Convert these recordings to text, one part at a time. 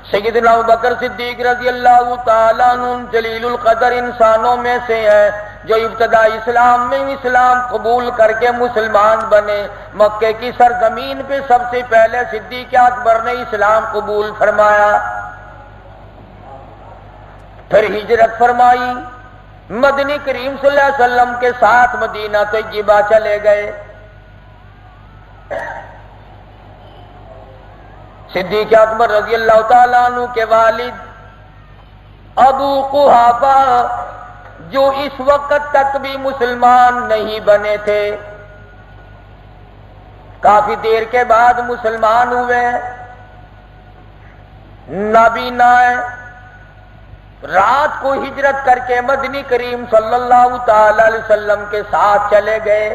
سیدنا ابوبکر صدیق رضی اللہ تعالیٰ عنہ جلیل القدر انسانوں میں سے ہے جو ابتدا اسلام میں اسلام قبول کر کے مسلمان بنے۔ مکے کی سرزمین پہ سب سے پہلے صدیق اکبر نے اسلام قبول فرمایا، پھر ہجرت فرمائی، مدنی کریم صلی اللہ علیہ وسلم کے ساتھ مدینہ طیبہ چلے گئے۔ صدیق اکبر رضی اللہ تعالیٰ عنہ کے والد ابو قحافہ جو اس وقت تک بھی مسلمان نہیں بنے تھے، کافی دیر کے بعد مسلمان ہوئے، نابینا ہے، رات کو ہجرت کر کے مدنی کریم صلی اللہ تعالی علیہ وسلم کے ساتھ چلے گئے۔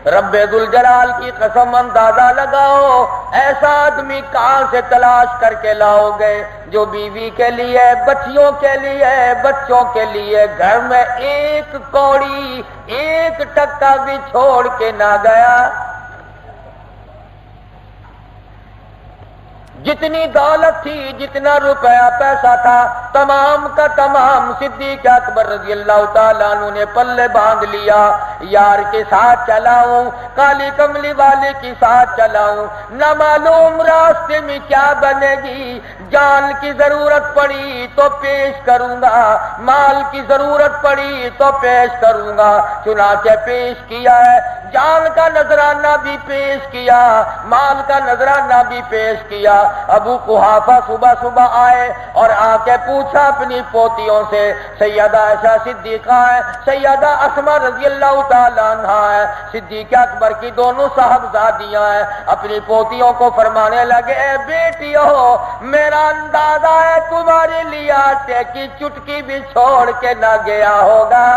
رب ذوالجلال کی قسم اندازہ لگاؤ ایسا آدمی کہاں سے تلاش کر کے لاؤ گے جو بیوی کے لیے، بچیوں کے لیے، بچوں کے لیے گھر میں ایک کوڑی ایک ٹکا بھی چھوڑ کے نہ گیا۔ جتنی دولت تھی، جتنا روپیہ پیسہ تھا، تمام کا تمام صدیق اکبر رضی اللہ تعالیٰ عنہ نے پلے باندھ لیا۔ یار کے ساتھ چلاؤں، کالی کملی والے کے ساتھ چلاؤں، نہ معلوم راستے میں کیا بنے گی، جان کی ضرورت پڑی تو پیش کروں گا، مال کی ضرورت پڑی تو پیش کروں گا۔ چنانچہ پیش کیا ہے، جان کا نذرانہ بھی پیش کیا، مال کا نذرانہ بھی پیش کیا۔ ابو قحافہ صبح صبح آئے اور آ کے پوچھا اپنی پوتیوں سے، سیدہ عائشہ صدیقہ ہے، سیدہ اسماء رضی اللہ تعالیٰ عنہا ہے، صدیق اکبر کی دونوں صاحبزادیاں ہیں، اپنی پوتیوں کو فرمانے لگے، اے بیٹیو میرا اندازہ ہے تمہارے لیے آٹے کی چٹکی بھی چھوڑ کے نہ گیا ہوگا۔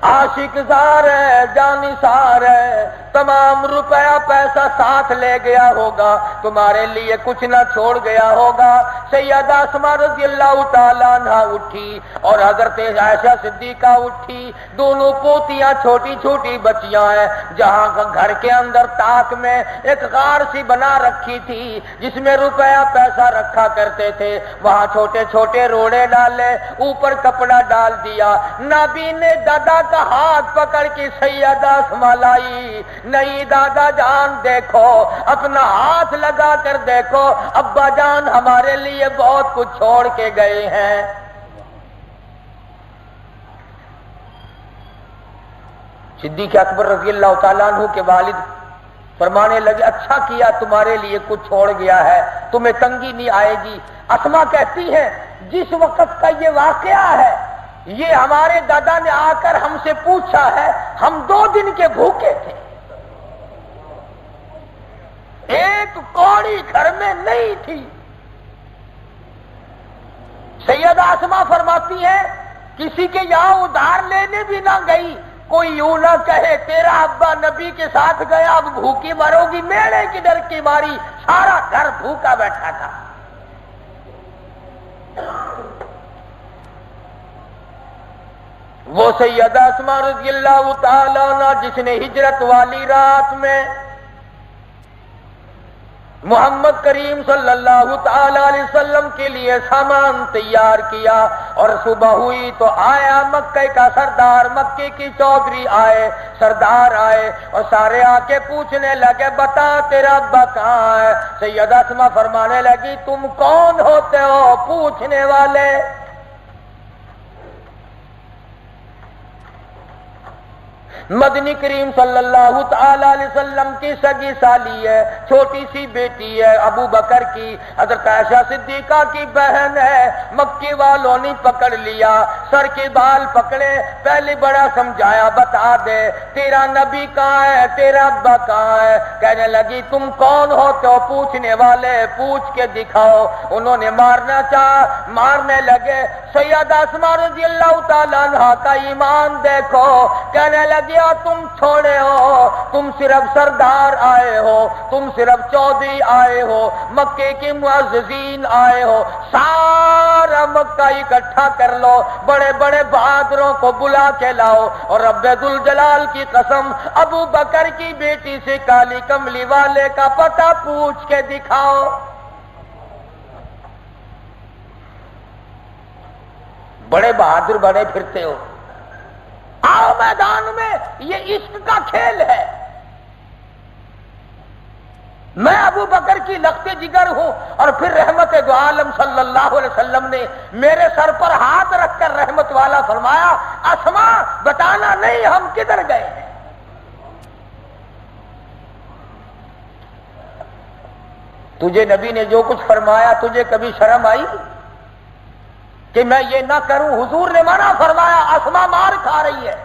عاشق زار ہے، جانثار ہے، تمام روپیہ پیسہ ساتھ لے گیا ہوگا، تمہارے لیے کچھ نہ چھوڑ گیا ہوگا۔ سیدہ اسماء رضی اللہ تعالیٰ عنہا اٹھی اور حضرت عائشہ صدیقہ اٹھی، دونوں پوتیاں چھوٹی چھوٹی بچیاں ہیں، جہاں گھر کے اندر تاک میں ایک غار سی بنا رکھی تھی جس میں روپیہ پیسہ رکھا کرتے تھے، وہاں چھوٹے چھوٹے روڑے ڈالے، اوپر کپڑا ڈال دیا۔ نبی نے دادا کا ہاتھ پکڑ کے سیدہ اسماء لائی، نہیں دادا جان دیکھو، اپنا ہاتھ لگا کر دیکھو، ابا جان ہمارے لیے بہت کچھ چھوڑ کے گئے ہیں۔ صدیق اکبر رضی اللہ تعالیٰ عنہ کے والد فرمانے لگے، اچھا کیا تمہارے لیے کچھ چھوڑ گیا ہے، تمہیں تنگی نہیں آئے گی۔ اسماء کہتی ہیں جس وقت کا یہ واقعہ ہے، یہ ہمارے دادا نے آ کر ہم سے پوچھا ہے، ہم 2 دن کے بھوکے تھے، ایک کوڑی گھر میں نہیں تھی۔ سیدہ اسماء فرماتی ہے کسی کے یہاں ادھار لینے بھی نہ گئی، کوئی یوں نہ کہے تیرا ابا نبی کے ساتھ گیا اب بھوکی مرو گی، میڑے کی ڈر کی ماری سارا گھر بھوکا بیٹھا تھا۔ وہ سیدہ اسماء رضی اللہ تعالی عنہا جس نے ہجرت والی رات میں محمد کریم صلی اللہ تعالی علیہ وسلم کے لیے سامان تیار کیا، اور صبح ہوئی تو آیا مکے کا سردار، مکے کی چودھری آئے، سردار آئے اور سارے آ کے پوچھنے لگے بتا تیرا ابا کہاں ہے؟ سیدہ اسماء فرمانے لگی تم کون ہوتے ہو پوچھنے والے؟ مدنی کریم صلی اللہ تعالی علیہ وسلم کی سگی سالی ہے، چھوٹی سی بیٹی ہے ابو بکر کی، حضرت عائشہ صدیقہ کی بہن ہے۔ مکی والوں نے پکڑ لیا، سر کے بال پکڑے، پہلے بڑا سمجھایا بتا دے تیرا نبی کہاں ہے، تیرا ابا کہاں ہے؟ کہنے لگی تم کون ہوتے ہو پوچھنے والے، پوچھ کے دکھاؤ۔ انہوں نے مارنا چاہا، مارنے لگے۔ سیدہ اسماء رضی اللہ تعالیٰ عنہا کا ایمان دیکھو، کہنے لگی تم چھوڑے ہو، تم صرف سردار آئے ہو، تم صرف چودھری آئے ہو، مکے کے معززین آئے ہو، سارا مکہ اکٹھا کر لو، بڑے بڑے بڑے بہادروں کو بلا کے لاؤ، اور رب ذوالجلال کی قسم ابو بکر کی بیٹی سے کالی کملی والے کا پتہ پوچھ کے دکھاؤ۔ بڑے بہادر بنے پھرتے ہو، آؤ میدان میں، یہ عشق کا کھیل ہے۔ میں ابو بکر کی لخت جگر ہوں، اور پھر رحمت دو عالم صلی اللہ علیہ وسلم نے میرے سر پر ہاتھ رکھ کر رحمت والا فرمایا، اسما بتانا نہیں ہم کدھر گئے ہیں۔ تجھے نبی نے جو کچھ فرمایا تجھے کبھی شرم آئی کہ میں یہ نہ کروں؟ حضور نے منع فرمایا، اسما مار کھا رہی ہے۔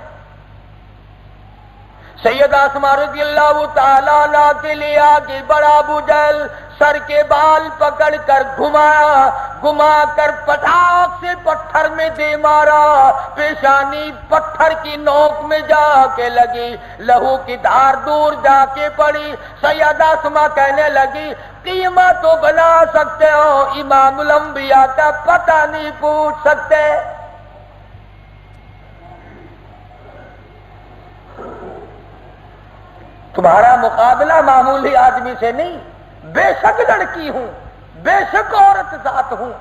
سیدہ اسما رضی اللہ تعالیٰ عنہ کے لیے آگے بڑا ابو جہل سر کے بال پکڑ کر گھما کر پٹاخ سے پتھر میں دے مارا، پیشانی پتھر کی نوک میں جا کے لگی، لہو کی دھار دور جا کے پڑی۔ سیدہ اسما کہنے لگی، قیمہ تو بنا سکتے ہو، امام الانبیاء کا پتہ نہیں پوچھ سکتے۔ تمہارا مقابلہ معمولی آدمی سے نہیں، بے شک لڑکی ہوں، بے شک عورت ذات ہوں۔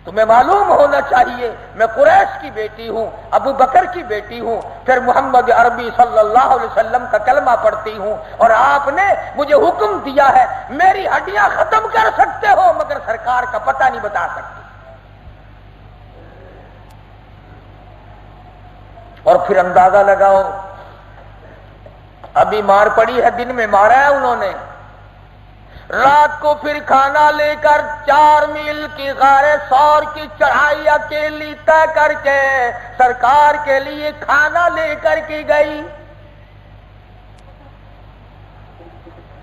تمہیں معلوم ہونا چاہیے میں قریش کی بیٹی ہوں، ابو بکر کی بیٹی ہوں، پھر محمد عربی صلی اللہ علیہ وسلم کا کلمہ پڑھتی ہوں، اور آپ نے مجھے حکم دیا ہے میری ہڈیاں ختم کر سکتے ہو مگر سرکار کا پتہ نہیں بتا سکتی۔ اور پھر اندازہ لگاؤ، ابھی مار پڑی ہے، دن میں مارا ہے انہوں نے، رات کو پھر کھانا لے کر 4 میل کی غار ثور کی چڑھائی اکیلی طے کر کے سرکار کے لیے کھانا لے کر کے گئی۔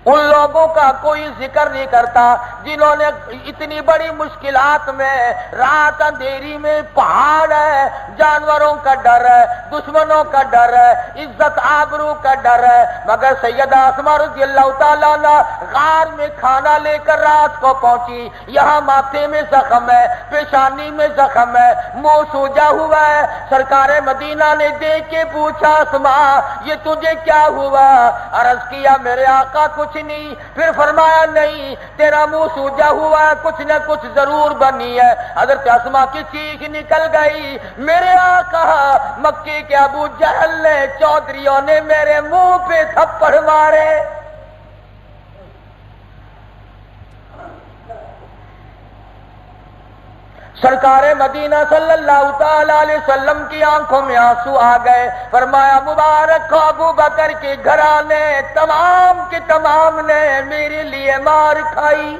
ان لوگوں کا کوئی ذکر نہیں کرتا جنہوں نے اتنی بڑی مشکلات میں، رات اندھیری میں، پہاڑ ہے، جانوروں کا ڈر ہے، دشمنوں کا ڈر ہے، عزت آبرو کا ڈر ہے، مگر سیدہ اسما رضی اللہ تعالیٰ عنہ غار میں کھانا لے کر رات کو پہنچی۔ یہاں ماتھے میں زخم ہے، پیشانی میں زخم ہے، منہ سوجا ہوا ہے۔ سرکار مدینہ نے دیکھ کے پوچھا، اسما یہ تجھے کیا ہوا؟ عرض کیا میرے آقا کچھ نہیں۔ پھر فرمایا نہیں، تیرا منہ سوجا ہوا ہے، کچھ نہ کچھ ضرور بنی ہے۔ حضرت اسما کی چیخ نکل گئی، میرے آقا مکے کے ابو جہل نے، چودھریوں نے میرے منہ پہ تھپڑ مارے۔ سرکار مدینہ صلی اللہ تعالی علیہ وسلم کی آنکھوں میں آنسو آ گئے۔ فرمایا مبارک ہو ابو بکر کے گھرانے تمام کے تمام نے میرے لیے مار کھائی۔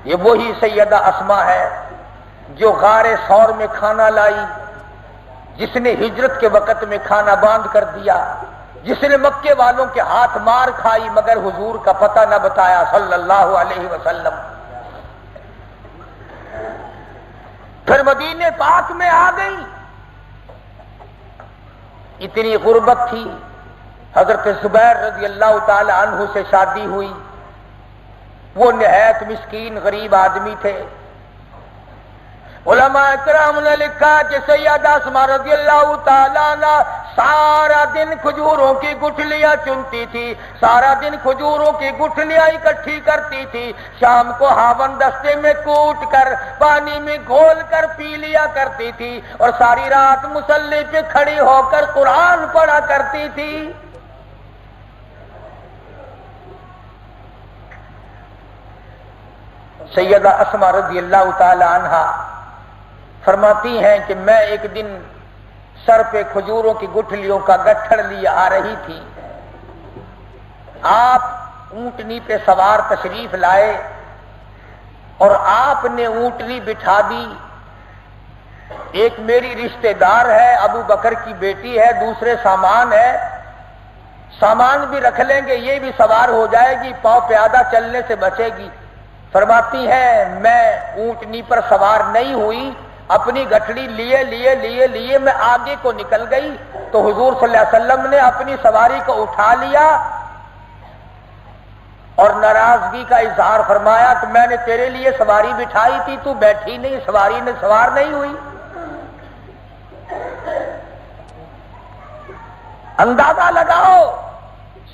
یہ وہی سیدہ اسما ہے جو غار ثور میں کھانا لائی، جس نے ہجرت کے وقت میں کھانا باندھ کر دیا، جس نے مکے والوں کے ہاتھ مار کھائی مگر حضور کا پتہ نہ بتایا صلی اللہ علیہ وسلم۔ پھر مدینے پاک میں آ گئی، اتنی غربت تھی۔ حضرت زبیر رضی اللہ تعالی عنہ سے شادی ہوئی، وہ نہایت مسکین غریب آدمی تھے۔ علماء کرام نے لکھا کہ سیدہ اسما رضی اللہ تعالیٰ عنہ سارا دن کھجوروں کی گٹھلیاں چنتی تھی، سارا دن کھجوروں کی گٹھلیاں اکٹھی کرتی تھی، شام کو ہاون دستے میں کوٹ کر پانی میں گھول کر پی لیا کرتی تھی، اور ساری رات مصلی پہ کھڑی ہو کر قرآن پڑھا کرتی تھی۔ سیدہ اسما رضی اللہ تعالی عنہا فرماتی ہیں کہ میں ایک دن سر پہ کھجوروں کی گٹھلیوں کا گٹھڑ لیے آ رہی تھی، آپ اونٹنی پہ سوار تشریف لائے اور آپ نے اونٹنی بٹھا دی۔ ایک میری رشتہ دار ہے، ابو بکر کی بیٹی ہے، دوسرے سامان ہے، سامان بھی رکھ لیں گے، یہ بھی سوار ہو جائے گی، پاؤں پیادہ چلنے سے بچے گی۔ فرماتی ہے میں اونٹنی پر سوار نہیں ہوئی، اپنی گٹھڑی لیے میں آگے کو نکل گئی تو حضور صلی اللہ علیہ وسلم نے اپنی سواری کو اٹھا لیا اور ناراضگی کا اظہار فرمایا کہ میں نے تیرے لیے سواری بٹھائی تھی، تو بیٹھی نہیں، سواری نے سوار نہیں ہوئی۔ اندازہ لگاؤ،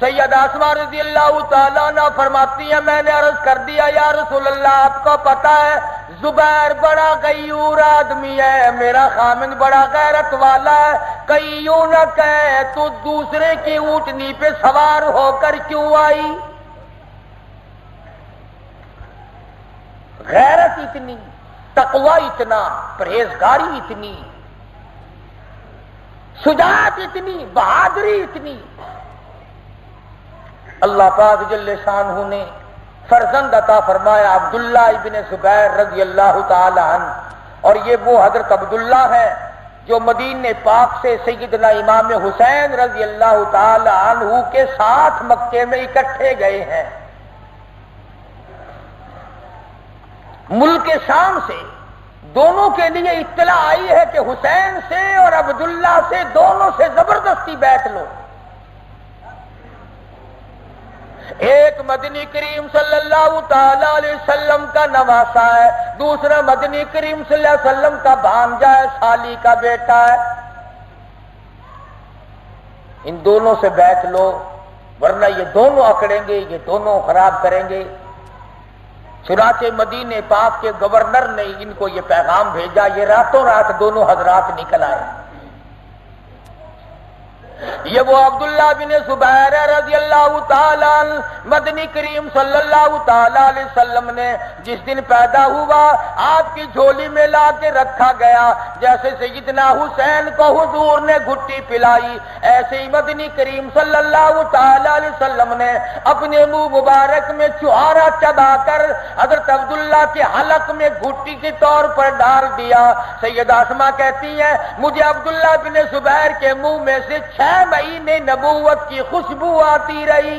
سیدہ اسماء رضی اللہ تعالیٰ عنہ فرماتی ہیں میں نے عرض کر دیا یا رسول اللہ آپ کو پتا ہے زبیر بڑا غیور آدمی ہے، میرا خامن بڑا غیرت والا ہے، کہیں یوں نہ کہے تو دوسرے کی اونٹنی پہ سوار ہو کر کیوں آئی؟ غیرت اتنی، تقوی اتنا، پرہیزگاری اتنی، شجاعت اتنی، بہادری اتنی۔ اللہ پاک جل شانہ نے فرزند عطا فرمایا عبداللہ ابن زبیر رضی اللہ تعالی عنہ، اور یہ وہ حضرت عبداللہ ہے جو مدینے پاک سے سیدنا امام حسین رضی اللہ تعالی عنہ کے ساتھ مکے میں اکٹھے گئے ہیں۔ ملک شام سے دونوں کے لیے اطلاع آئی ہے کہ حسین سے اور عبداللہ سے دونوں سے زبردستی بیٹھ لو۔ ایک مدنی کریم صلی اللہ تعالی علیہ وسلم کا نواسا ہے، دوسرا مدنی کریم صلی اللہ علیہ وسلم کا بھانجا ہے، سالی کا بیٹا ہے، ان دونوں سے بیٹھ لو ورنہ یہ دونوں اکڑیں گے، یہ دونوں خراب کریں گے۔ چنانچہ مدینے پاک کے گورنر نے ان کو یہ پیغام بھیجا، یہ راتوں رات دونوں حضرات نکل آئے۔ یہ وہ عبداللہ بن زبیر رضی اللہ تعالی عنہ مدنی کریم صلی اللہ تعالی علیہ وسلم نے جس دن پیدا ہوا آپ کی جھولی میں لا کے رکھا گیا، جیسے سیدنا حسین کو حضور نے گھٹی پلائی، ایسے ہی مدنی کریم صلی اللہ تعالی علیہ وسلم نے اپنے منہ مبارک میں چوہارا چبا کر حضرت عبداللہ کے حلق میں گھٹی کے طور پر ڈال دیا۔ سیدہ اسماء کہتی ہیں مجھے عبداللہ بن زبیر کے منہ میں سے 6 مہینے نبوت کی خوشبو آتی رہی۔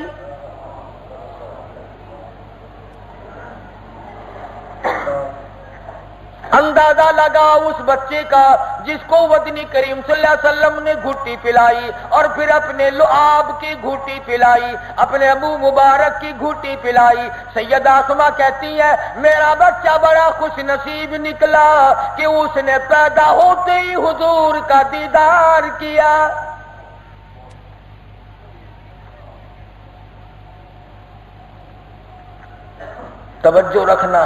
اندازہ لگا اس بچے کا جس کو مدنی کریم صلی اللہ علیہ وسلم نے گھٹی پلائی اور پھر اپنے لعاب کی گھٹی پلائی، اپنے منہ مبارک کی گھٹی پلائی۔ سیدہ اسماء کہتی ہے میرا بچہ بڑا خوش نصیب نکلا کہ اس نے پیدا ہوتے ہی حضور کا دیدار کیا۔ توجہ رکھنا،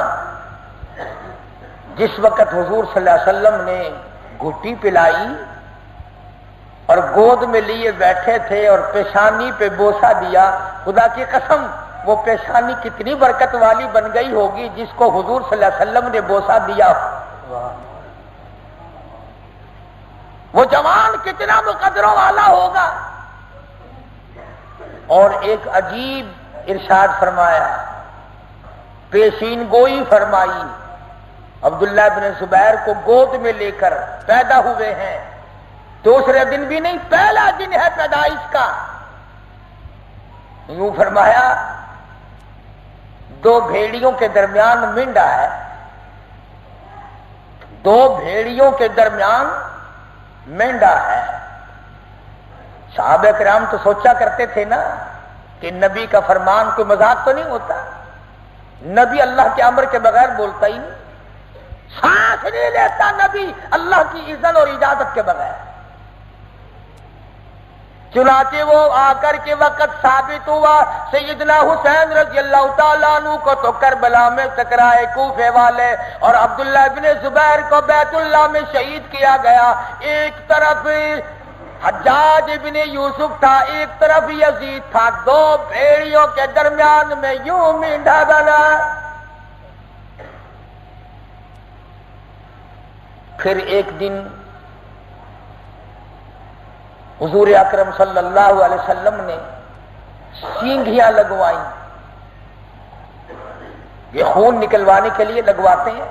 جس وقت حضور صلی اللہ علیہ وسلم نے گھٹی پلائی اور گود میں لیے بیٹھے تھے اور پیشانی پہ بوسہ دیا، خدا کی قسم وہ پیشانی کتنی برکت والی بن گئی ہوگی جس کو حضور صلی اللہ علیہ وسلم نے بوسہ دیا، وہ جوان کتنا مقدروں والا ہوگا۔ اور ایک عجیب ارشاد فرمایا، پیشین گوئی فرمائی، عبداللہ بن زبیر کو گود میں لے کر پیدا ہوئے ہیں، دوسرے دن بھی نہیں، پہلا دن ہے پیدائش کا۔ یوں فرمایا 2 بھیڑیوں کے درمیان مینڈا ہے، 2 بھیڑیوں کے درمیان مینڈا ہے۔ صحابہ کرام تو سوچا کرتے تھے نا کہ نبی کا فرمان کوئی مذاق تو نہیں ہوتا، نبی اللہ کے امر کے بغیر بولتا ہی نہیں، سانس نہیں لیتا نبی اللہ کی اذن اور اجازت کے بغیر۔ چنانچہ وہ آ کر کے وقت ثابت ہوا، سیدنا حسین رضی اللہ تعالیٰ عنہ کو تو کربلا میں ٹکرائے کوفے والے، اور عبداللہ ابن زبیر کو بیت اللہ میں شہید کیا گیا۔ ایک طرف حجاج ابن یوسف تھا، ایک طرف یزید تھا، 2 بھیڑیوں کے درمیان میں یوں مینڈا بنا۔ پھر ایک دن حضور اکرم صلی اللہ علیہ وسلم نے سینگھیاں لگوائیں، یہ خون نکلوانے کے لیے لگواتے ہیں،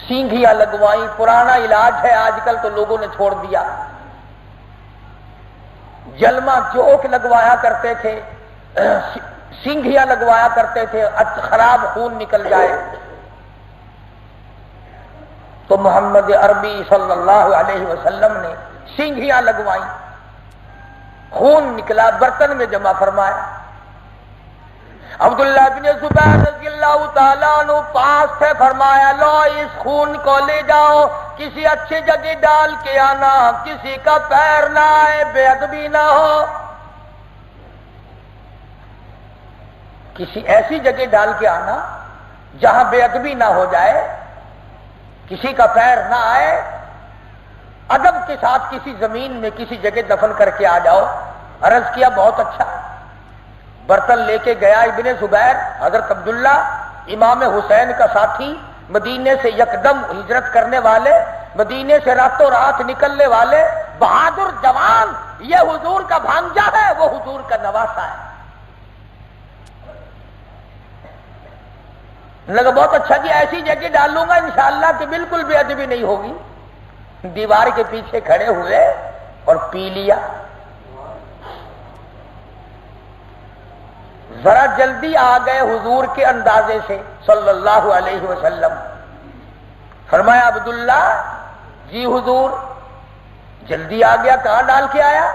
سینگھیاں لگوائیں، پرانا علاج ہے، آج کل تو لوگوں نے چھوڑ دیا۔ جلمہ چوک لگوایا کرتے تھے، سینگھیاں لگوایا کرتے تھے، خراب خون نکل جائے۔ تو محمد عربی صلی اللہ علیہ وسلم نے سینگھیاں لگوائیں، خون نکلا، برتن میں جمع فرمایا، عبداللہ بن زبیر رضی اللہ تعالیٰ عنہ پاس تھے، فرمایا لو اس خون کو لے جاؤ، کسی اچھی جگہ ڈال کے آنا، کسی کا پیر نہ آئے، بے ادبی نہ ہو، کسی ایسی جگہ ڈال کے آنا جہاں بے ادبی نہ ہو جائے، کسی کا پیر نہ آئے، ادب کے ساتھ کسی زمین میں کسی جگہ دفن کر کے آ جاؤ۔ عرض کیا بہت اچھا، برتن لے کے گیا ابن زبیر، حضرت عبداللہ امام حسین کا ساتھی، مدینے سے یکدم ہجرت کرنے والے، مدینے سے راتوں رات نکلنے والے بہادر جوان، یہ حضور کا بھانجا ہے، وہ حضور کا نواسا ہے۔ لگا بہت اچھا کہ ایسی جگہ ڈالوں گا انشاءاللہ کہ بالکل بے ادبی نہیں ہوگی۔ دیوار کے پیچھے کھڑے ہوئے اور پی لیا۔ ذرا جلدی آ گئے حضور کے اندازے سے صلی اللہ علیہ وسلم۔ فرمایا عبداللہ جی حضور، جلدی آ گیا، کہاں ڈال کے آیا؟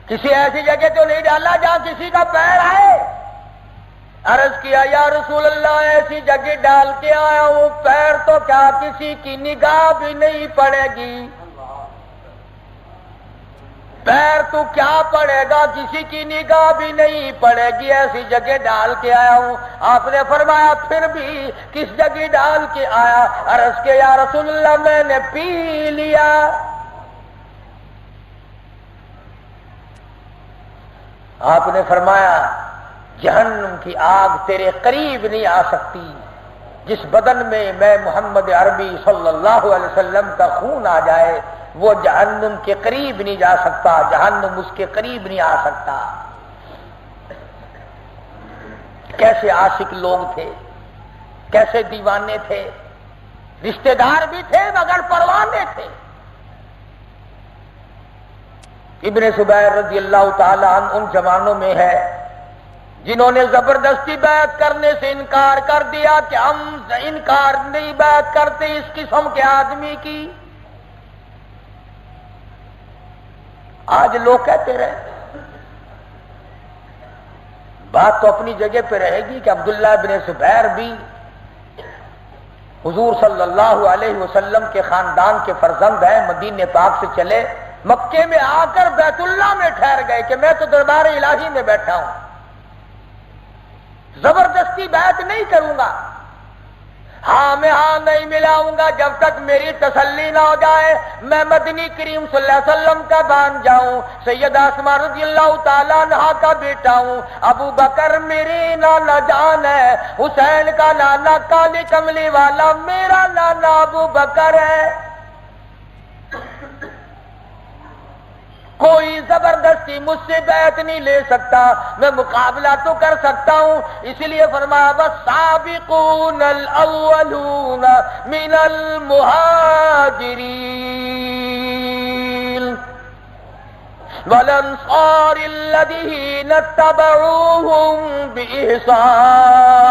کسی ایسی جگہ تو نہیں ڈالا جہاں کسی کا پیر آئے؟ عرض کیا یا رسول اللہ ایسی جگہ ڈال کے آیا ہوں، پیر تو کیا کسی کی نگاہ بھی نہیں پڑے گی، پیر تو کیا پڑے گا، کسی کی نگاہ بھی نہیں پڑے گی، ایسی جگہ ڈال کے آیا ہوں۔ آپ نے فرمایا پھر بھی کس جگہ ڈال کے آیا؟ عرض کیا یا رسول اللہ میں نے پی لیا۔ آپ نے فرمایا جہنم کی آگ تیرے قریب نہیں آ سکتی، جس بدن میں میں محمد عربی صلی اللہ علیہ وسلم کا خون آ جائے وہ جہنم کے قریب نہیں جا سکتا، جہنم اس کے قریب نہیں آ سکتا۔ کیسے عاشق لوگ تھے، کیسے دیوانے تھے، رشتہ دار بھی تھے مگر پروانے تھے۔ ابن زبیر رضی اللہ تعالی عنہ ان جوانوں میں ہے جنہوں نے زبردستی بیعت کرنے سے انکار کر دیا کہ ہم انکار نہیں بیعت کرتے اس قسم کے آدمی کی۔ آج لوگ کہتے رہے، بات تو اپنی جگہ پہ رہے گی کہ عبداللہ بن زبیر بھی حضور صلی اللہ علیہ وسلم کے خاندان کے فرزند ہیں، مدینہ پاک سے چلے، مکے میں آ کر بیت اللہ میں ٹھہر گئے کہ میں تو دربار الہی میں بیٹھا ہوں، زبردستی بیعت نہیں کروں گا، ہاں میں ہاں نہیں ملاؤں گا جب تک میری تسلی نہ ہو جائے میں مدنی کریم صلی اللہ علیہ وسلم کا بان جاؤں، سیدہ اسماء رضی اللہ تعالیٰ عنہا کا بیٹا ہوں، ابو بکر میری نانا جان ہے، حسین کا نانا کالی کملی والا میرا نانا ابو بکر ہے، کوئی زبردستی مجھ سے بیعت نہیں لے سکتا، میں مقابلہ تو کر سکتا ہوں، اس لیے فرمایا والسابقون الاولون من المہاجرین والانصار الذین اتبعوہم بإحسان،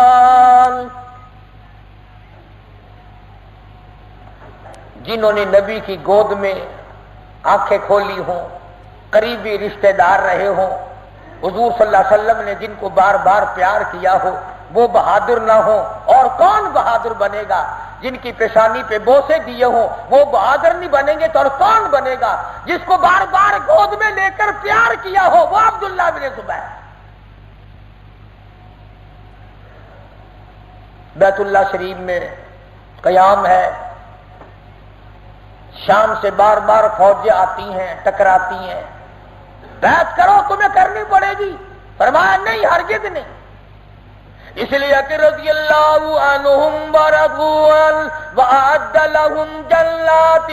جنہوں نے نبی کی گود میں آنکھیں کھولی ہوں، قریبی رشتہ دار رہے ہوں، حضور صلی اللہ علیہ وسلم نے جن کو بار بار پیار کیا ہو وہ بہادر نہ ہو، اور کون بہادر بنے گا؟ جن کی پیشانی پہ بوسے دیے ہوں وہ بہادر نہیں بنیں گے تو اور کون بنے گا؟ جس کو بار بار گود میں لے کر پیار کیا ہو وہ عبداللہ بن زبیر۔ بیت اللہ شریف میں قیام ہے، شام سے بار بار فوجیں آتی ہیں، ٹکراتی ہیں، بیعت کرو تمہیں کرنی پڑے گی، فرمایا نہیں ہرگز نہیں، اس لیے کہ رضی اللہ عنہم ورضوا عنہ وأعد لهم جنات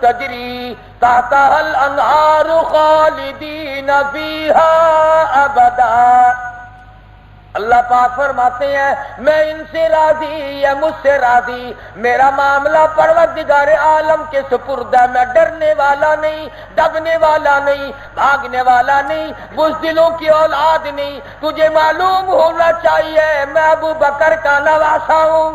تجری تحتها الانہار خالدین فیہا ابدا۔ اللہ پاک فرماتے ہیں میں ان سے راضی، یہ مجھ سے راضی، میرا معاملہ پروردگار عالم کے سپرد ہے، میں ڈرنے والا نہیں، دبنے والا نہیں، بھاگنے والا نہیں، بزدلوں کی اولاد نہیں، تجھے معلوم ہونا چاہیے میں ابو بکر کا نواسا ہوں۔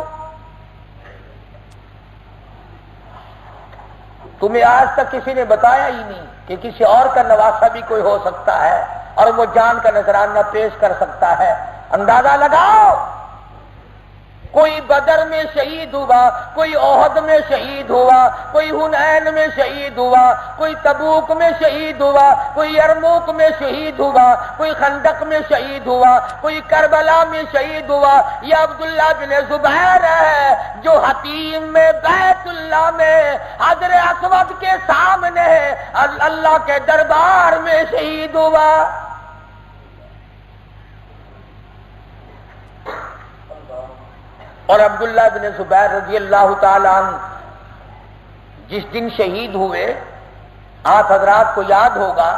تمہیں آج تک کسی نے بتایا ہی نہیں کہ کسی اور کا نواسا بھی کوئی ہو سکتا ہے، اور وہ جان کا نذرانہ پیش کر سکتا ہے۔ اندازہ لگاؤ، کوئی بدر میں شہید ہوا، کوئی احد میں شہید ہوا، کوئی حنین میں شہید ہوا، کوئی تبوک میں شہید ہوا، کوئی یرموک میں شہید ہوا، کوئی خندق میں شہید ہوا، کوئی کربلا میں شہید ہوا۔ یہ عبداللہ بن زبیر ہے جو حتیم میں بیت اللہ میں حجر اسود کے سامنے اللہ کے دربار میں شہید ہوا۔ اور عبداللہ بن زبیر رضی اللہ تعالی عنہ جس دن شہید ہوئے، آپ حضرات کو یاد ہوگا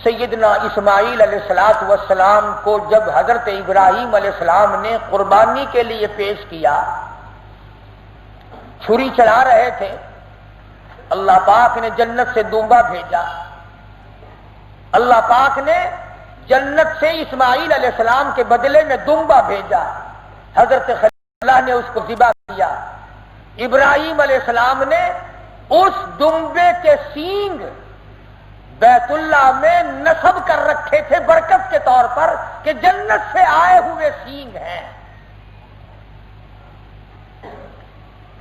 سیدنا اسماعیل علیہ السلام کو جب حضرت ابراہیم علیہ السلام نے قربانی کے لیے پیش کیا، چھری چلا رہے تھے، اللہ پاک نے جنت سے دونبا بھیجا۔ اللہ پاک نے جنت سے اسماعیل علیہ السلام کے بدلے میں دونبا بھیجا۔ حضرت اللہ نے اس کو ذبح کیا۔ ابراہیم علیہ السلام نے اس دمبے کے سینگ بیت اللہ میں نصب کر رکھے تھے برکت کے طور پر کہ جنت سے آئے ہوئے سینگ ہیں۔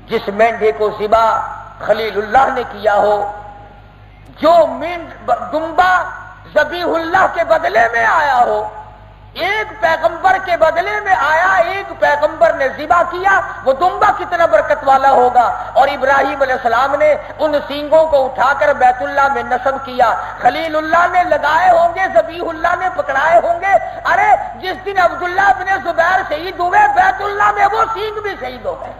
جس مینڈے کو ذبح خلیل اللہ نے کیا ہو، جو دمبا ذبیح اللہ کے بدلے میں آیا ہو، ایک پیغمبر کے بدلے میں آیا، ایک پیغمبر نے ذبح کیا، وہ دمبا کتنا برکت والا ہوگا۔ اور ابراہیم علیہ السلام نے ان سینگوں کو اٹھا کر بیت اللہ میں نصب کیا، خلیل اللہ نے لگائے ہوں گے، ذبیح اللہ نے پکڑائے ہوں گے۔ ارے جس دن عبداللہ بن زبیر شہید ہوئے، بیت اللہ میں وہ سینگ بھی شہید ہو گئے۔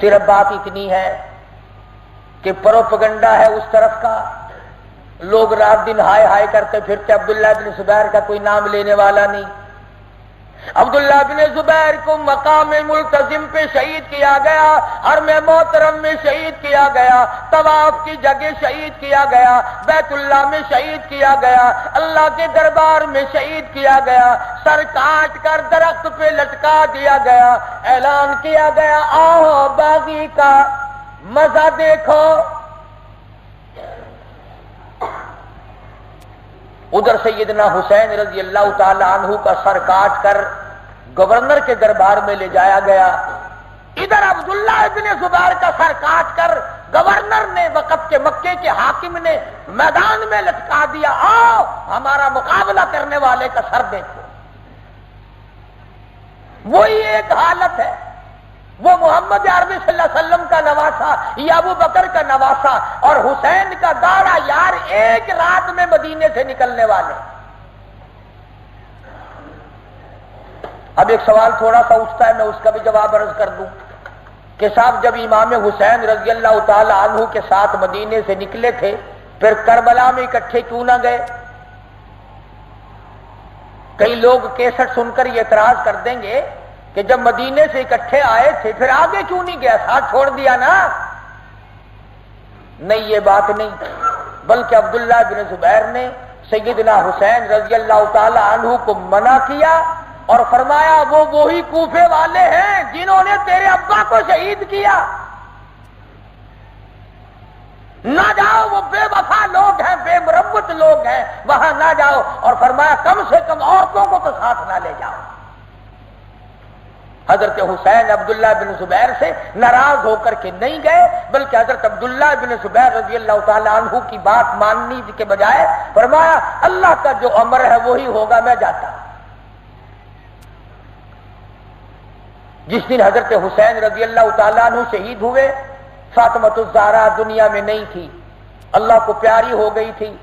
صرف بات اتنی ہے کہ پروپیگنڈا ہے اس طرف کا، لوگ رات دن ہائے ہائے کرتے پھرتے، عبداللہ بن زبیر کا کوئی نام لینے والا نہیں۔ عبداللہ بن زبیر کو مقام ملتزم پہ شہید کیا گیا، حرم محترم میں شہید کیا گیا، طواف کی جگہ شہید کیا گیا، بیت اللہ میں شہید کیا گیا، اللہ کے دربار میں شہید کیا گیا، سر کاٹ کر درخت پہ لٹکا دیا گیا، اعلان کیا گیا آؤ باغی کا مزہ دیکھو۔ ادھر سیدنا حسین رضی اللہ تعالی عنہ کا سر کاٹ کر گورنر کے دربار میں لے جایا گیا، ادھر عبداللہ ابن زبیر کا سر کاٹ کر گورنر نے وقت کے مکے کے حاکم نے میدان میں لٹکا دیا، آؤ ہمارا مقابلہ کرنے والے کا سر دیکھو۔ وہی ایک حالت ہے، وہ محمد عربی صلی اللہ علیہ وسلم کا نواسا یا ابو بکر کا نواسا اور حسین کا دارا یار ایک رات میں مدینے سے نکلنے والے۔ اب ایک سوال تھوڑا سا اٹھتا ہے، میں اس کا بھی جواب عرض کر دوں کہ صاحب جب امام حسین رضی اللہ تعالی عنہ کے ساتھ مدینے سے نکلے تھے، پھر کربلا میں اکٹھے کیوں نہ گئے؟ کئی لوگ کیسٹ سن کر یہ اعتراض کر دیں گے کہ جب مدینے سے اکٹھے آئے تھے پھر آگے کیوں نہیں گیا، ساتھ چھوڑ دیا نا۔ نہیں، یہ بات نہیں، بلکہ عبداللہ بن زبیر نے سیدنا حسین رضی اللہ تعالی عنہ کو منع کیا اور فرمایا وہ وہی کوفے والے ہیں جنہوں نے تیرے ابا کو شہید کیا، نہ جاؤ، وہ بے وفا لوگ ہیں، بے مربت لوگ ہیں، وہاں نہ جاؤ۔ اور فرمایا کم سے کم عورتوں کو تو ساتھ نہ لے جاؤ۔ حضرت حسین عبداللہ بن زبیر سے ناراض ہو کر کے نہیں گئے، بلکہ حضرت عبداللہ بن زبیر رضی اللہ تعالی عنہ کی بات ماننے کے بجائے فرمایا اللہ کا جو امر ہے وہی ہوگا، میں جاتا۔ جس دن حضرت حسین رضی اللہ تعالی عنہ شہید ہوئے، فاطمۃ الزہرا دنیا میں نہیں تھی، اللہ کو پیاری ہو گئی تھی۔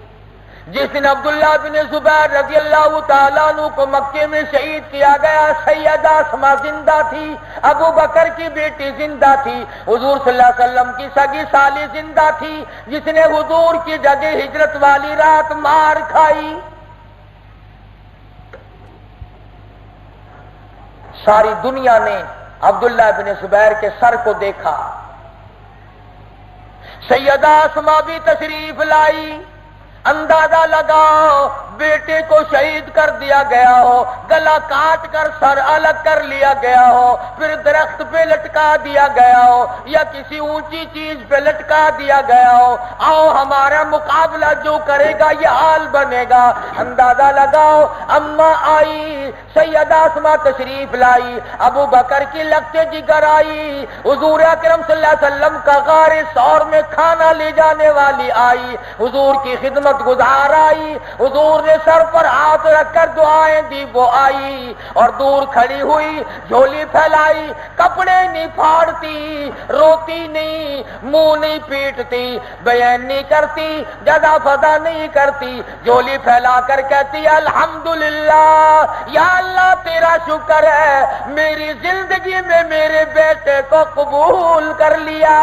جس دن عبداللہ بن زبیر رضی اللہ تعالیٰ عنہ کو مکے میں شہید کیا گیا، سیدہ اسماء زندہ تھی، ابو بکر کی بیٹی زندہ تھی، حضور صلی اللہ علیہ وسلم کی سگی سالی زندہ تھی، جس نے حضور کی جگہ ہجرت والی رات مار کھائی۔ ساری دنیا نے عبداللہ بن زبیر کے سر کو دیکھا، سیدہ اسماء بھی تشریف لائی، اندازہ لگاؤ بیٹے کو شہید کر دیا گیا ہو، گلا کاٹ کر سر الگ کر لیا گیا ہو، پھر درخت پہ لٹکا دیا گیا ہو یا کسی اونچی چیز پہ لٹکا دیا گیا ہو، آؤ ہمارا مقابلہ جو کرے گا یہ حال بنے گا۔ اندازہ لگاؤ اماں آئی، سیدہ اسماء تشریف لائی، ابو بکر کی لگتے جگر آئی، حضور اکرم صلی اللہ علیہ وسلم کا غار ثور میں کھانا لے جانے والی آئی، حضور کی خدمت گزار آئی، حضور نے سر پر ہاتھ رکھ کر دعائیں دی وہ آئی، اور دور کھڑی ہوئی جھولی پھیلائی، کپڑے نہیں پھاڑتی، روتی نہیں، منہ نہیں پیٹتی، بیان نہیں کرتی، جزا فضا نہیں کرتی، جھولی پھیلا کر کہتی الحمدللہ، یا اللہ تیرا شکر ہے میری زندگی میں میرے بیٹے کو قبول کر لیا۔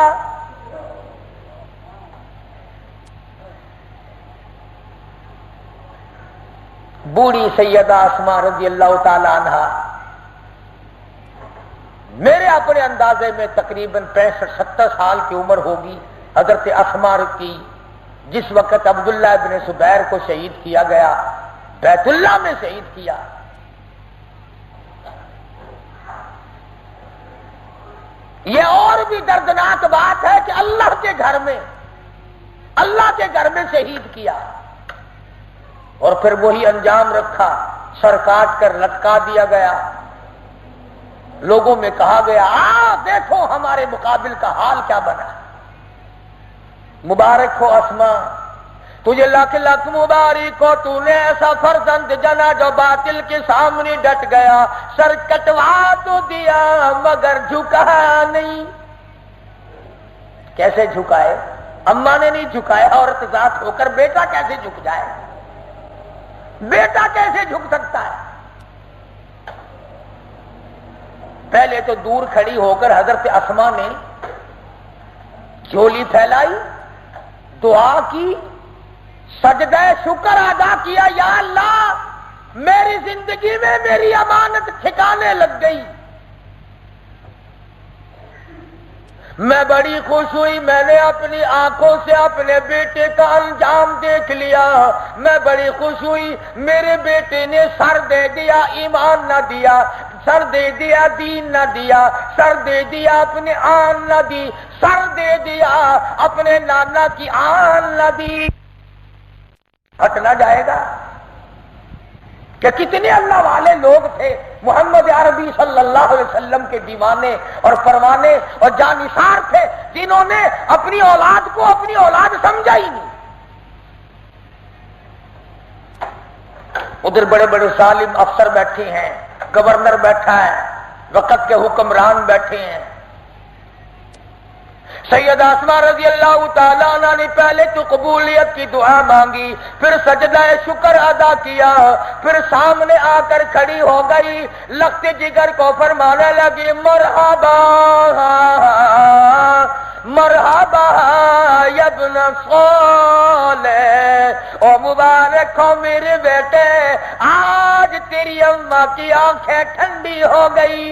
بوڑھی سیدہ اسماء رضی اللہ تعالی عنہا میرے اپنے اندازے میں تقریباً 65-70 سال کی عمر ہوگی حضرت اسماء کی، جس وقت عبداللہ ابن زبیر کو شہید کیا گیا، بیت اللہ میں شہید کیا۔ یہ اور بھی دردناک بات ہے کہ اللہ کے گھر میں شہید کیا، اور پھر وہی انجام رکھا، سر کاٹ کر لٹکا دیا گیا۔ لوگوں میں کہا گیا دیکھو ہمارے مقابل کا حال کیا بنا۔ مبارک ہو اسماء، تجھے لاکھ لاکھ مبارک ہو، تو نے ایسا فرزند جنا جو باطل کے سامنے ڈٹ گیا، سر کٹوا تو دیا مگر جھکا نہیں۔ کیسے جھکائے؟ اماں نے نہیں جھکایا، عورت ذات ہو کر بیٹا کیسے جھک جائے؟ بیٹا کیسے جھک سکتا ہے؟ پہلے تو دور کھڑی ہو کر حضرت اسماء نے جھولی پھیلائی، دعا کی، سجدہ شکر ادا کیا، یا اللہ میری زندگی میں میری امانت ٹھکانے لگ گئی، میں بڑی خوش ہوئی، میں نے اپنی آنکھوں سے اپنے بیٹے کا انجام دیکھ لیا، میں بڑی خوش ہوئی، میرے بیٹے نے سر دے دیا، ایمان نہ دیا، سر دے دیا، دین نہ دیا، سر دے دیا، اپنے آن نہ دی، سر دے دیا، اپنے نانا کی آن نہ دی، ہٹنا جائے گا؟ کہ کتنے اللہ والے لوگ تھے محمد عربی صلی اللہ علیہ وسلم کے دیوانے اور پروانے اور جانثار تھے، جنہوں نے اپنی اولاد کو اپنی اولاد سمجھا ہی نہیں۔ ادھر بڑے بڑے ظالم افسر بیٹھے ہیں، گورنر بیٹھا ہے، وقت کے حکمران بیٹھے ہیں۔ سیدہ اسماء رضی اللہ تعالیٰ عنہ نے پہلے تو قبولیت کی دعا مانگی، پھر سجدہ شکر ادا کیا، پھر سامنے آ کر کھڑی ہو گئی، لخت جگر کو فرمانے لگی مرحبا مرحبا یا ابن صالح، او مبارک ہو میرے بیٹے، آج تیری اماں کی آنکھیں ٹھنڈی ہو گئی۔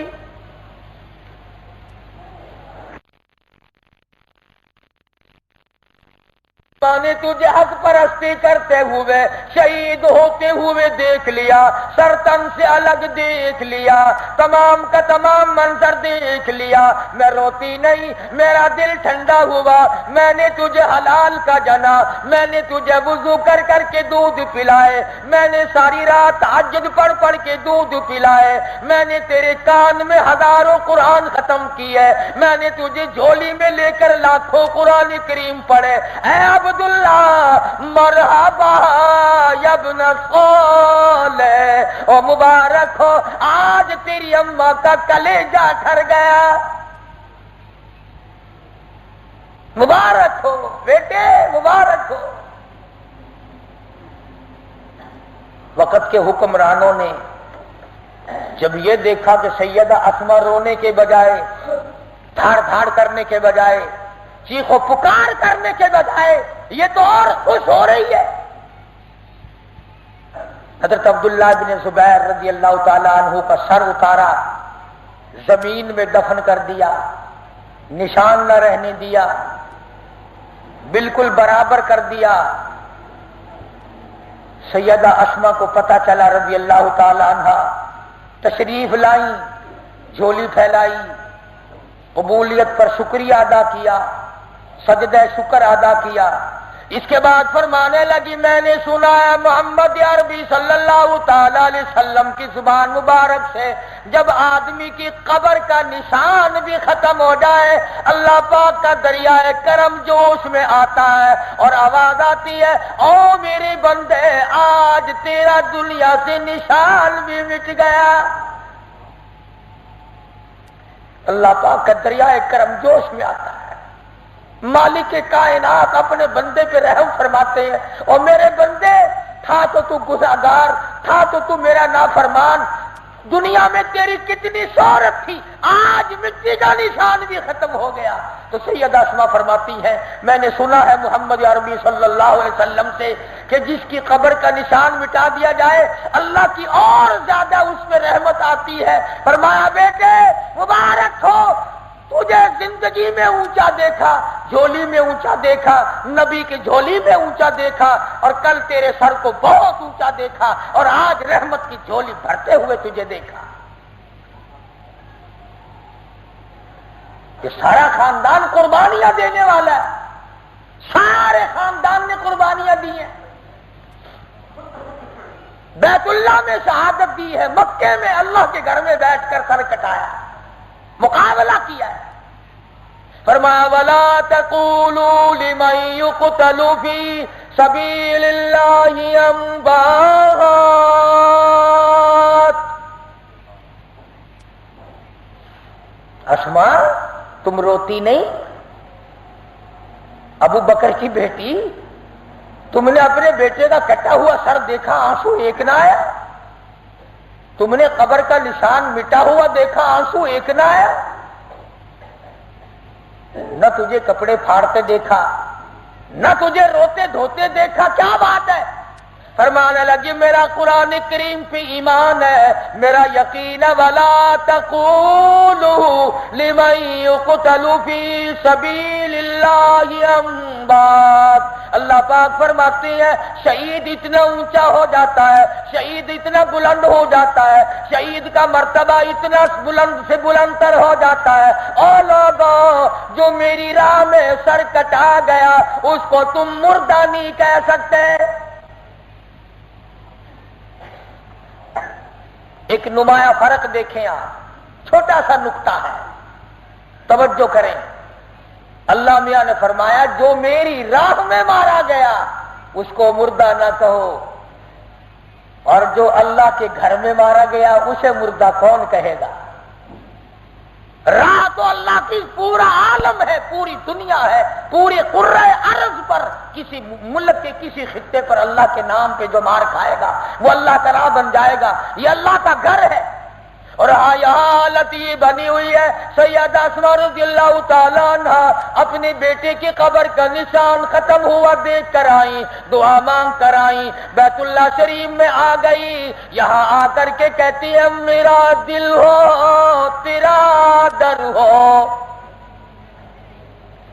میں نے تجھے حق پرستی کرتے ہوئے شہید ہوتے ہوئے دیکھ لیا، سر تن سے الگ دیکھ لیا، تمام کا تمام منظر دیکھ لیا، میں روتی نہیں، میرا دل ٹھنڈا ہوا، میں نے تجھے حلال کا جنا، میں نے تجھے وضو کر کر کے دودھ پلائے، میں نے ساری رات تہجد پڑھ پڑھ کے دودھ پلائے، میں نے تیرے کان میں ہزاروں قرآن ختم کیے، میں نے تجھے جھولی میں لے کر لاکھوں قرآن کریم پڑھے، اے عبداللہ مرحبا یا ابن صالح، او مبارک ہو آج تیری اماں کا کلیجہ ٹھر گیا، مبارک ہو بیٹے، مبارک ہو۔ وقت کے حکمرانوں نے جب یہ دیکھا کہ سیدہ اسماء رونے کے بجائے، دھاڑ دھاڑ کرنے کے بجائے، چیخ و پکار کرنے کے بجائے یہ تو اور خوش ہو رہی ہے، حضرت عبداللہ بن زبیر رضی اللہ تعالی عنہ کا سر اتارا، زمین میں دفن کر دیا، نشان نہ رہنے دیا، بالکل برابر کر دیا، سیدہ اسما کو پتہ چلا رضی اللہ تعالی عنہ، تشریف لائیں، جھولی پھیلائی، قبولیت پر شکریہ ادا کیا، سجدہ شکر ادا کیا۔ اس کے بعد فرمانے لگی میں نے سنا ہے محمد عربی صلی اللہ تعالی علیہ وسلم کی زبان مبارک سے جب آدمی کی قبر کا نشان بھی ختم ہو جائے اللہ پاک کا دریائے کرم جوش میں آتا ہے اور آواز آتی ہے او میرے بندے آج تیرا دنیا سے نشان بھی مٹ گیا۔ اللہ پاک کا دریائے کرم جوش میں آتا ہے، مالک کائنات اپنے بندے پہ رحم فرماتے ہیں، اور میرے بندے تھا تو گنہگار، تھا تو میرا نافرمان، دنیا میں تیری کتنی شہرت تھی، آج مٹی کا نشان بھی ختم ہو گیا۔ تو سیدہ اسما فرماتی ہے میں نے سنا ہے محمد عربی صلی اللہ علیہ وسلم سے کہ جس کی قبر کا نشان مٹا دیا جائے اللہ کی اور زیادہ اس میں رحمت آتی ہے۔ فرمایا بیٹے مبارک ہو، تجھے زندگی میں اونچا دیکھا، جھولی میں اونچا دیکھا، نبی کی جھولی میں اونچا دیکھا، اور کل تیرے سر کو بہت اونچا دیکھا، اور آج رحمت کی جھولی بھرتے ہوئے تجھے دیکھا۔ یہ سارا خاندان قربانیاں دینے والا ہے، سارے خاندان نے قربانیاں دی ہیں، بیت اللہ میں شہادت دی ہے، مکے میں اللہ کے گھر میں بیٹھ کر سر کٹایا، مقابلہ کیا ہے۔ فرمایا وَلَا تَقُولُوا لِمَن يُقْتَلُ فِي سَبِيلِ اللَّهِ أَمْوَاتٌ۔ اسما تم روتی نہیں؟ ابو بکر کی بیٹی، تم نے اپنے بیٹے کا کٹا ہوا سر دیکھا، آنسو ایک نہ آیا؟ تم نے قبر کا نشان مٹا ہوا دیکھا، آنسو ایک نہ آیا؟ نہ تجھے کپڑے پھاڑتے دیکھا، نہ تجھے روتے دھوتے دیکھا، کیا بات ہے؟ فرمانے لگی میرا قرآن کریم پہ ایمان ہے، میرا یقین ہے وَلَا تَقُولُوا لِمَن يُقْتَلُ فِي سَبِيلِ اللَّهِ أَمْوَاتٌ۔ اللہ پاک فرماتے ہیں شہید اتنا اونچا ہو جاتا ہے، شہید اتنا بلند ہو جاتا ہے، شہید کا مرتبہ اتنا بلند سے بلند تر ہو جاتا ہے، اور لوگوں جو میری راہ میں سر کٹا گیا اس کو تم مردہ نہیں کہہ سکتے۔ ایک نمایاں فرق دیکھیں آپ، چھوٹا سا نقطہ ہے، توجہ کریں۔ اللہ میاں نے فرمایا جو میری راہ میں مارا گیا اس کو مردہ نہ کہو، اور جو اللہ کے گھر میں مارا گیا اسے مردہ کون کہے گا؟ راہ تو اللہ کی پورا عالم ہے، پوری دنیا ہے، پوری قرہ ارض پر کسی ملک کے کسی خطے پر اللہ کے نام پہ جو مار کھائے گا وہ اللہ کا راہ بن جائے گا، یہ اللہ کا گھر ہے۔ اور یہاں حالت یہ بنی ہوئی ہے سیدہ اسما رضی اللہ تعالیٰ عنہ اپنے بیٹے کی قبر کا نشان ختم ہوا دیکھ کر آئیں، دعا مانگ کر آئیں، بیت اللہ شریف میں آ گئی، یہاں آ کر کے کہتی ہے میرا دل ہو تیرا در ہو،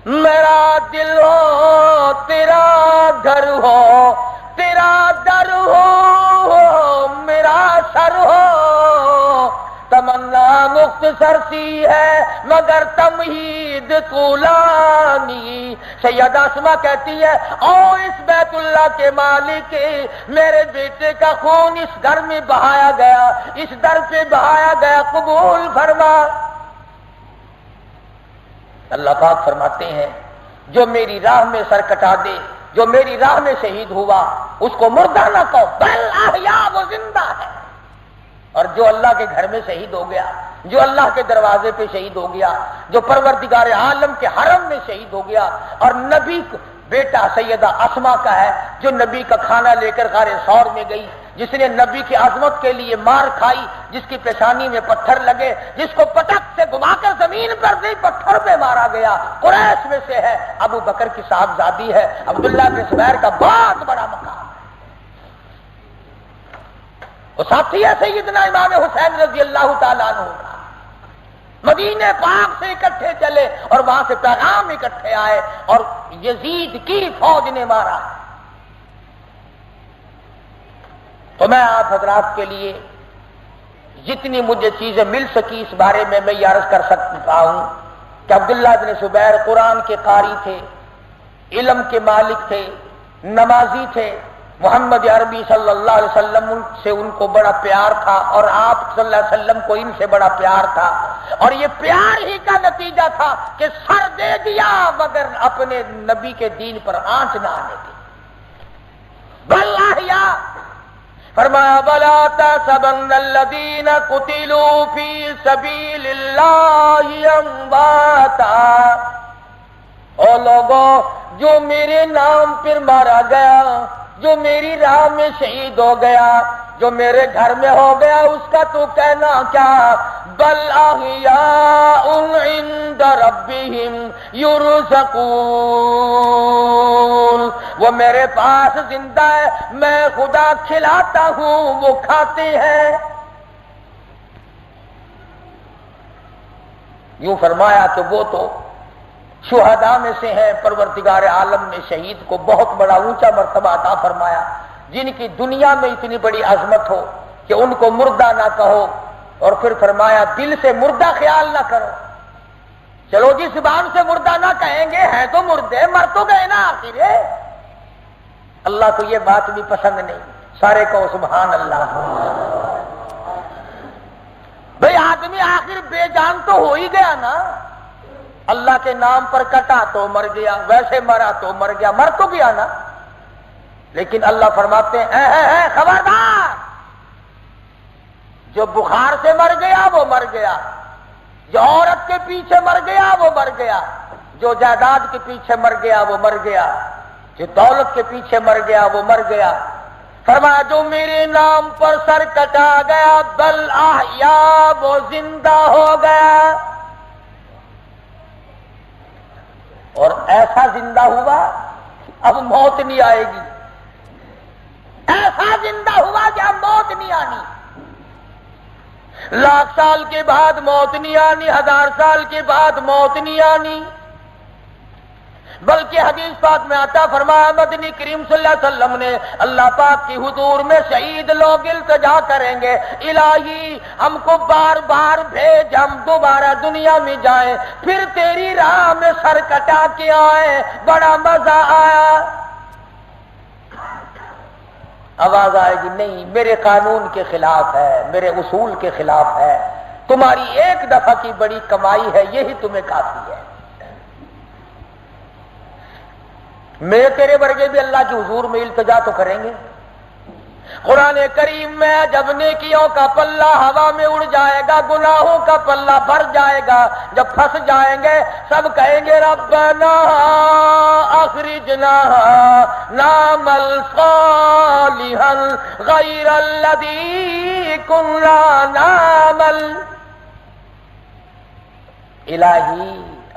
میرا دل ہو تیرا گھر ہو، تیرا در ہو میرا سر ہو، تمنا مختصر سی ہے مگر تمہید طولانی۔ سیدہ اسما کہتی ہے او اس بیت اللہ کے مالک، میرے بیٹے کا خون اس گھر میں بہایا گیا، اس در پہ بہایا گیا، قبول فرما۔ اللہ پاک فرماتے ہیں جو میری راہ میں سر کٹا دے، جو میری راہ میں شہید ہوا اس کو مردہ نہ کہو، بل احیاء، وہ زندہ ہے۔ اور جو اللہ کے گھر میں شہید ہو گیا، جو اللہ کے دروازے پہ شہید ہو گیا، جو پروردگار عالم کے حرم میں شہید ہو گیا، اور نبی بیٹا سیدہ اسما کا ہے جو نبی کا کھانا لے کر غار ثور میں گئی، جس نے نبی کی عظمت کے لیے مار کھائی، جس کی پیشانی میں پتھر لگے، جس کو پٹک سے گھما کر زمین پر نہیں پتھر پہ مارا گیا، قریش میں سے ہے، ابو بکر کی صاحبزادی ہے، عبداللہ بن زبیر کا بہت بڑا مقام ہے۔ وہ ساتھی ہے سیدنا امام حسین رضی اللہ تعالیٰ عنہ کا، مدینے پاک سے اکٹھے چلے اور وہاں سے پیغام اکٹھے آئے اور یزید کی فوج نے مارا۔ تو میں آپ حضرات کے لیے جتنی مجھے چیزیں مل سکی اس بارے میں یہ عرض کر سکتا ہوں کہ عبداللہ بن زبیر قرآن کے قاری تھے، علم کے مالک تھے، نمازی تھے، محمد عربی صلی اللہ علیہ وسلم سے ان کو بڑا پیار تھا، اور آپ صلی اللہ علیہ وسلم کو ان سے بڑا پیار تھا، اور یہ پیار ہی کا نتیجہ تھا کہ سر دے دیا مگر اپنے نبی کے دین پر آنچ نہ آنے دی۔ بلّہ فرمایا وَلَا تَحْسَبَنَّ الَّذِينَ قُتِلُوا فِي سَبِيلِ اللَّهِ أَمْوَاتًا، او لوگوں جو میرے نام پر مارا گیا، جو میری راہ میں شہید ہو گیا، جو میرے گھر میں ہو گیا، اس کا تو کہنا کیا؟ بل احیاء عند ربهم یرزقون، وہ میرے پاس زندہ ہے، میں خدا کھلاتا ہوں، وہ کھاتے ہیں۔ یوں فرمایا کہ وہ تو شہداء میں سے ہیں، پروردگار عالم نے شہید کو بہت بڑا اونچا مرتبہ عطا فرمایا، جن کی دنیا میں اتنی بڑی عظمت ہو کہ ان کو مردہ نہ کہو، اور پھر فرمایا دل سے مردہ خیال نہ کرو۔ چلو جس زبان سے مردہ نہ کہیں گے، ہیں تو مردے، مر تو گئے نا آخر۔ اللہ کو یہ بات بھی پسند نہیں، سارے کہو سبحان اللہ۔ بھئی آدمی آخر بے جان تو ہو ہی گیا نا، اللہ کے نام پر کٹا تو مر گیا، ویسے مرا تو مر گیا، مر تو گیا نا۔ لیکن اللہ فرماتے ہیں اے خبردار، جو بخار سے مر گیا وہ مر گیا، جو عورت کے پیچھے مر گیا وہ مر گیا، جو جائیداد کے پیچھے مر گیا وہ مر گیا، جو دولت کے پیچھے مر گیا وہ مر گیا۔ فرمایا جو میرے نام پر سر کٹا گیا، بل احیا، وہ زندہ ہو گیا، اور ایسا زندہ ہوا اب موت نہیں آئے گی، ایسا زندہ ہوا کہ اب موت نہیں آنی، لاکھ سال کے بعد موت نہیں آنی، 1000 سال کے بعد موت نہیں آنی، بلکہ حدیث پاک میں آتا فرمایا مدنی کریم صلی اللہ علیہ وسلم نے اللہ پاک کی حضور میں شہید لوگ التجا کریں گے، الہی ہم کو بار بار بھیج، ہم دوبارہ دنیا میں جائیں، پھر تیری راہ میں سر کٹا کے آئیں، بڑا مزہ آیا۔ آواز آئے گی نہیں، میرے قانون کے خلاف ہے، میرے اصول کے خلاف ہے، تمہاری ایک دفعہ کی بڑی کمائی ہے، یہی تمہیں کافی ہے۔ میں تیرے ورگے بھی اللہ کے حضور میں التجا تو کریں گے۔ قرآن کریم میں جب نیکیوں کا پلہ ہوا میں اڑ جائے گا، گناہوں کا پلہ بھر جائے گا، جب پھنس جائیں گے سب کہیں گے ربنا اخرجنا نعمل صالحا غیر الذی کنا نعمل، الہی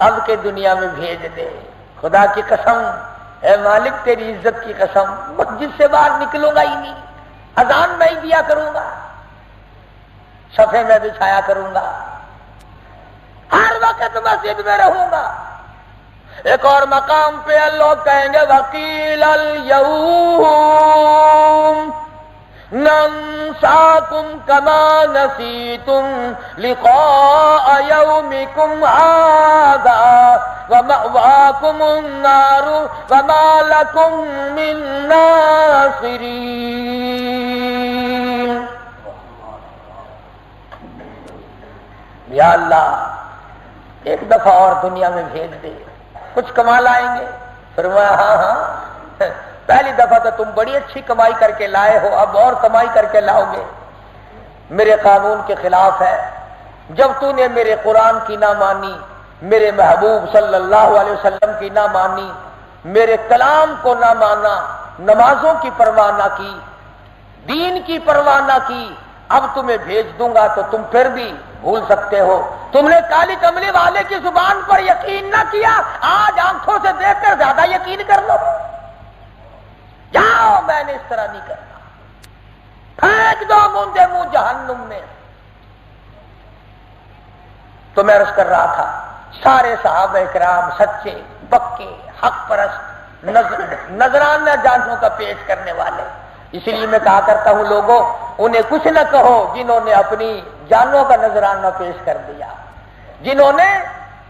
اب کے دنیا میں بھیج دے، خدا کی قسم، اے مالک تیری عزت کی قسم، مسجد سے باہر نکلوں گا ہی نہیں، اذان میں ہی دیا کروں گا، صفے میں بچھایا کروں گا، ہر وقت مسجد میں رہوں گا۔ ایک اور مقام پہ لوگ کہیں گے وقیل الیوم ننساکم کما نسیتم لقاء یومکم ھذا ومأواکم النار وما لکم من ناصرین۔ یا اللہ ایک دفعہ اور دنیا میں بھیج دے، کچھ کما لائیں گے۔ فرمایا ہاں ہاں، پہلی دفعہ تو تم بڑی اچھی کمائی کر کے لائے ہو، اب اور کمائی کر کے لاؤ گے، میرے قانون کے خلاف ہے۔ جب تو نے میرے قرآن کی نہ مانی، میرے محبوب صلی اللہ علیہ وسلم کی نہ مانی، میرے کلام کو نہ مانا، نمازوں کی پرواہ نہ کی، دین کی پرواہ نہ کی، اب تمہیں بھیج دوں گا تو تم پھر بھی بھول سکتے ہو۔ تم نے کالی کملی والے کی زبان پر یقین نہ کیا، آج آنکھوں سے دیکھ کر زیادہ یقین کر لو۔ جاؤ، میں نے اس طرح نہیں کرنا، پھینک دو مندے منہ جہنم میں۔ تو میں عرض کر رہا تھا سارے صحابہ کرام سچے پکے حق پرست نذرانہ جانوں کا پیش کرنے والے، اس لیے میں کہا کرتا ہوں لوگوں، انہیں کچھ نہ کہو جنہوں نے اپنی جانوں کا نذرانہ پیش کر دیا، جنہوں نے،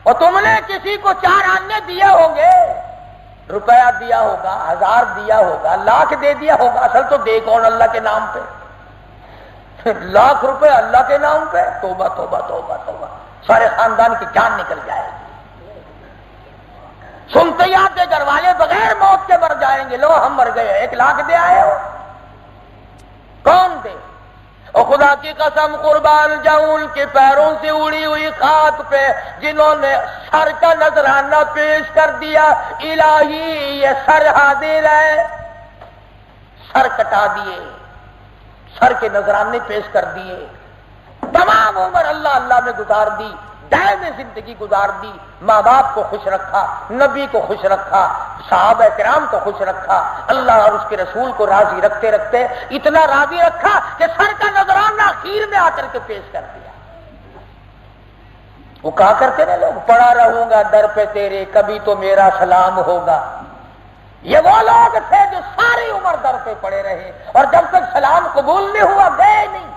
اور تم نے کسی کو 4 آنے دیے ہوں گے، روپیہ دیا ہوگا، 1000 دیا ہوگا، لاکھ دے دیا ہوگا، اصل تو دے کون اللہ کے نام پہ، لاکھ روپے اللہ کے نام پہ، توبہ توبہ توبہ توبہ، سارے خاندان کی جان نکل جائے گی۔ سنتے ہی آپ کے گھر والے بغیر موت کے مر جائیں گے، لو ہم مر گئے، 1 لاکھ دے آئے ہو، کون دے؟ اور خدا کی قسم قربان جاؤں ان کے پیروں سے اڑی ہوئی خاک پہ جنہوں نے سر کا نذرانہ پیش کر دیا، الہی یہ سر حاضر ہے، سر کٹا دیے، سر کے نذرانے پیش کر دیے، تمام عمر اللہ اللہ میں گزار دی، دائمی زندگی گزار دی، ماں باپ کو خوش رکھا، نبی کو خوش رکھا، صحابہ کرام کو خوش رکھا، اللہ اور اس کے رسول کو راضی رکھتے رکھتے اتنا راضی رکھا کہ سر کا نذرانہ اخیر میں آ کر کے پیش کر دیا۔ وہ کہا کرتے نا لوگ، پڑا رہوں گا در پہ تیرے کبھی تو میرا سلام ہوگا، یہ وہ لوگ تھے جو ساری عمر در پہ پڑے رہے اور جب تک سلام قبول نہیں ہوا گئے نہیں۔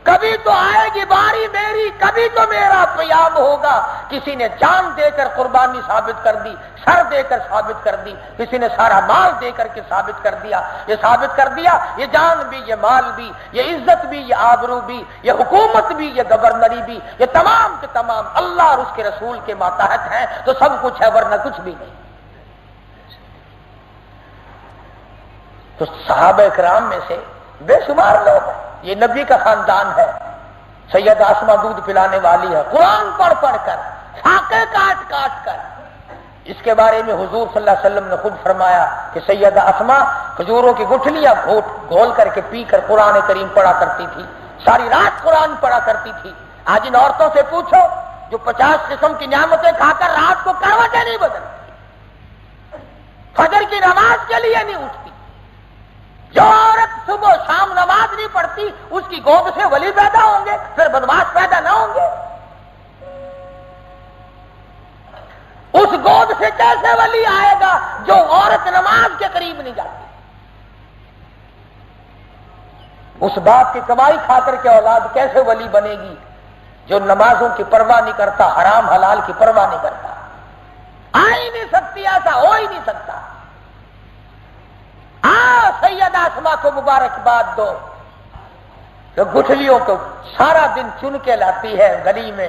کبھی تو آئے گی باری میری، کبھی تو میرا قیام ہوگا۔ کسی نے جان دے کر قربانی ثابت کر دی، سر دے کر ثابت کر دی، کسی نے سارا مال دے کر کے ثابت کر دیا، یہ ثابت کر دیا یہ جان بھی، یہ مال بھی، یہ عزت بھی، یہ آبرو بھی، یہ حکومت بھی، یہ گورنری بھی، یہ تمام کے تمام اللہ اور اس کے رسول کے ماتحت ہیں، تو سب کچھ ہے ورنہ کچھ بھی نہیں۔ تو صحابہ کرام میں سے بے شمار لوگ ہیں، یہ نبی کا خاندان ہے۔ سیدہ اسماء دودھ پلانے والی ہے، قرآن پڑھ پڑھ کر، فاقے کاٹ کاٹ کر۔ اس کے بارے میں حضور صلی اللہ علیہ وسلم نے خود فرمایا کہ سیدہ اسماء کھجوروں کی گٹھلیاں گھول کر کے پی کر قرآن کریم پڑھا کرتی تھی، ساری رات قرآن پڑھا کرتی تھی۔ آج ان عورتوں سے پوچھو جو 50 قسم کی نعمتیں کھا کر رات کو کروٹیں نہیں بدلتی، فجر کی نماز کے لیے نہیں اٹھتی، جو عورت صبح شام نماز نہیں پڑھتی اس کی گود سے ولی پیدا ہوں گے، پھر بدماش پیدا نہ ہوں گے؟ اس گود سے کیسے ولی آئے گا جو عورت نماز کے قریب نہیں جاتی؟ اس باپ کی کمائی کھا کر کے اولاد کیسے ولی بنے گی جو نمازوں کی پرواہ نہیں کرتا، حرام حلال کی پرواہ نہیں کرتا؟ آ ہی نہیں سکتی، ایسا ہو ہی نہیں سکتا۔ سیدہ اسماء کو مبارکباد دو، جو گٹھلیوں کو سارا دن چن کے لاتی ہے گلی میں،